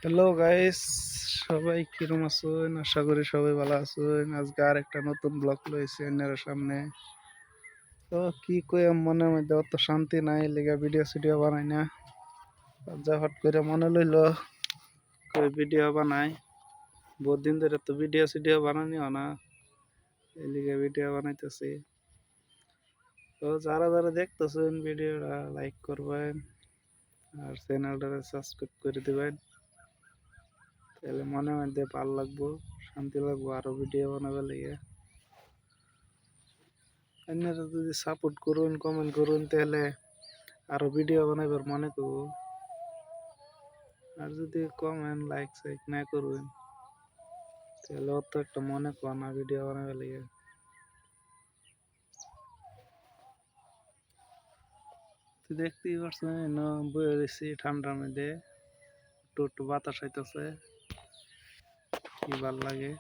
Hello guys, সবাই কিরম আছেন? আশা করি সবাই ভালো আছেন। আজকে আর একটা নতুন ব্লগ লইছি আপনার সামনে। তো কি কই, মনের মধ্যে অত শান্তি নাই, লেগা ভিডিও সিডিও বানাই না। যা হট করে মনে লইলো কই ভিডিও বানাই। বহুত দিন ধরে তো ভিডিও সিডিও বানানি হয় না, এই লিগে ভিডিও বানাইতেছি। তো যারা যারা দেখতেছেন ভিডিওটা লাইক করবেন আর চ্যানেলটা সাবস্ক্রাইব করে দিবেন, তাহলে মনের মধ্যে ভালো লাগবো, শান্তি লাগবো আরো ভিডিও বানাবে লেগে। আপনারা যদি সাপোর্ট করুন, কমেন্ট করুন, তাহলে আরো ভিডিও বানাইবার মনে করব। আর যদি কমেন্ট লাইক সাইক না করবেন, তাহলে অত একটা মনে কর না ভিডিও বানাবার লাগে। তো দেখতেই পাচ্ছেন বয়ে রয়েছি ঠান্ডার মধ্যে, একটু একটু বাতাস হইতেছে, কি ভাল লাগে।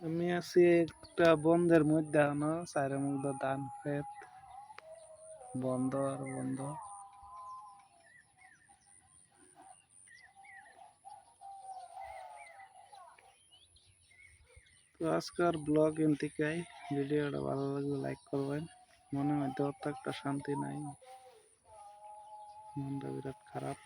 আমি আছি একটা বন্ধের মধ্যে, এখনো চারের মধ্যে ধান ক্ষেত বন্ধ আর বন্ধ। তো আজকের ব্লগ এনতিকাই। ভিডিওটা ভালো লাগলে লাইক করবেন। মনের মধ্যে অত একটা শান্তি নাই, মনটা বিরাট খারাপ।